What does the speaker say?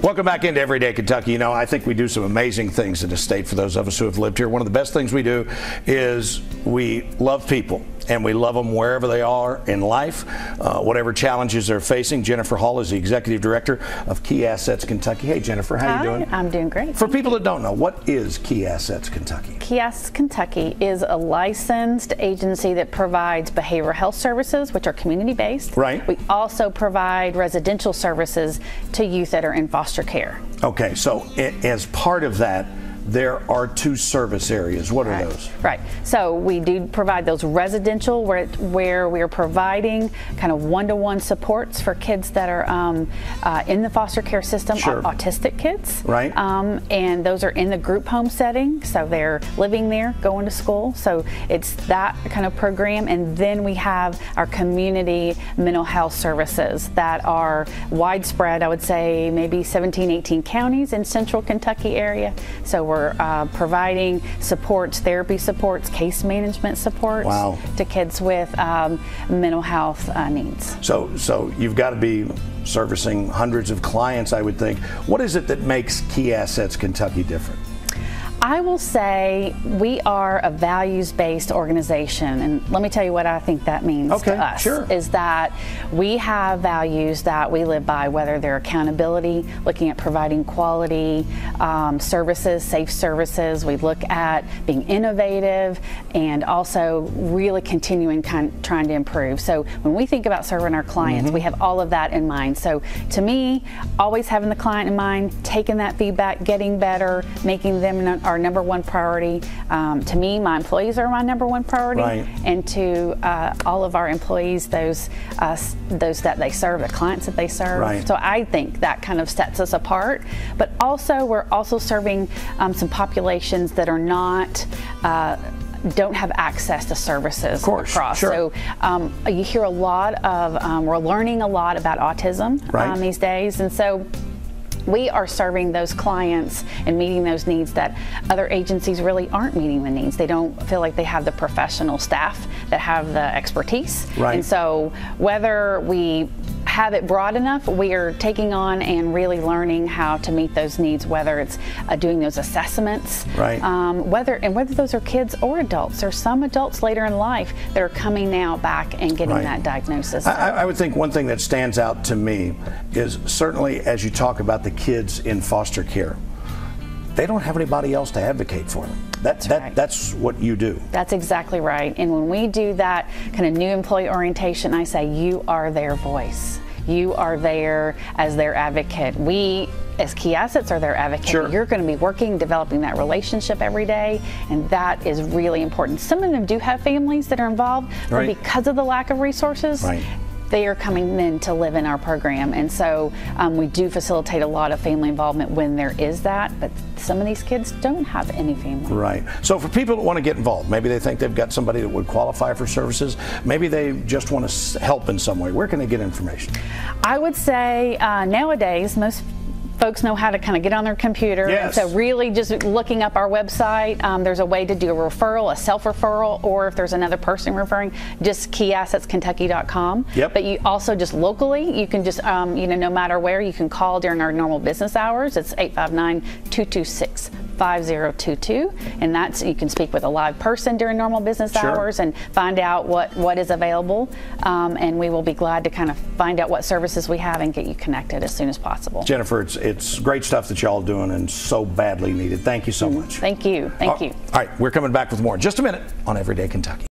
Welcome back into Everyday Kentucky. You know, I think we do some amazing things in the state for those of us who have lived here. One of the best things we do is we love people, and we love them wherever they are in life, whatever challenges they're facing. Jennifer Hall is the Executive Director of Key Assets Kentucky. Hey, Jennifer, how are you doing? I'm doing great. For people that don't know, what is Key Assets Kentucky? Key Assets Kentucky is a licensed agency that provides behavioral health services, which are community-based. Right. We also provide residential services to youth that are in foster care. Okay, so as part of that, there are two service areas. What are those? Right. So we do provide those residential where we are providing kind of one-to-one supports for kids that are in the foster care system, Sure. autistic kids. Right. And those are in the group home setting, so they're living there, going to school. So it's that kind of program. And then we have our community mental health services that are widespread, I would say maybe 17, 18 counties in central Kentucky area. So we're providing supports, therapy supports, case management supports Wow. to kids with mental health needs. So you've got to be servicing hundreds of clients, I would think. What is it that makes Key Assets Kentucky different? I will say we are a values-based organization, and let me tell you what I think that means to us. Sure. Is that we have values that we live by, whether they're accountability, looking at providing quality services, safe services. We look at being innovative and also really continuing trying to improve. So when we think about serving our clients, we have all of that in mind. So to me, always having the client in mind, taking that feedback, getting better, making them our number one priority. To me, my employees are my number one priority, Right. and to all of our employees, those that they serve, the clients that they serve. Right. So I think that kind of sets us apart. But also, we're also serving some populations that are not don't have access to services across. Sure. So you hear a lot of, we're learning a lot about autism Right. These days, and so we are serving those clients and meeting those needs that other agencies really aren't meeting the needs. They don't feel like they have the professional staff that have the expertise. Right. And so whether we have it broad enough, we are taking on and really learning how to meet those needs, whether it's doing those assessments, Right. whether those are kids or adults. There's some adults later in life that are coming now back and getting Right. that diagnosis. I would think one thing that stands out to me is certainly as you talk about the kids in foster care, they don't have anybody else to advocate for them. That's what you do. That's exactly right. And when we do that kind of new employee orientation, I say you are their voice. You are there as their advocate. We, as Key Assets, are their advocate. Sure. You're going to be working, developing that relationship every day, and that is really important. Some of them do have families that are involved, but Right. because of the lack of resources, Right. they are coming in to live in our program. And so we do facilitate a lot of family involvement when there is that, but some of these kids don't have any family. Right. So for people that want to get involved, maybe they think they've got somebody that would qualify for services, maybe they just want to help in some way. Where can they get information? I would say nowadays, most folks know how to kind of get on their computer. Yes. And so really just looking up our website, there's a way to do a referral, a self-referral, or if there's another person referring, just keyassetskentucky.com. Yep. But you also just locally, you can just, no matter where, you can call during our normal business hours. It's 859-226-5022. And that's, you can speak with a live person during normal business Sure. hours and find out what is available. And we will be glad to kind of find out what services we have and get you connected as soon as possible. Jennifer, it's great stuff that y'all doing and so badly needed. Thank you so much. Thank you. Thank you. All right, we're coming back with more in just a minute on Everyday Kentucky.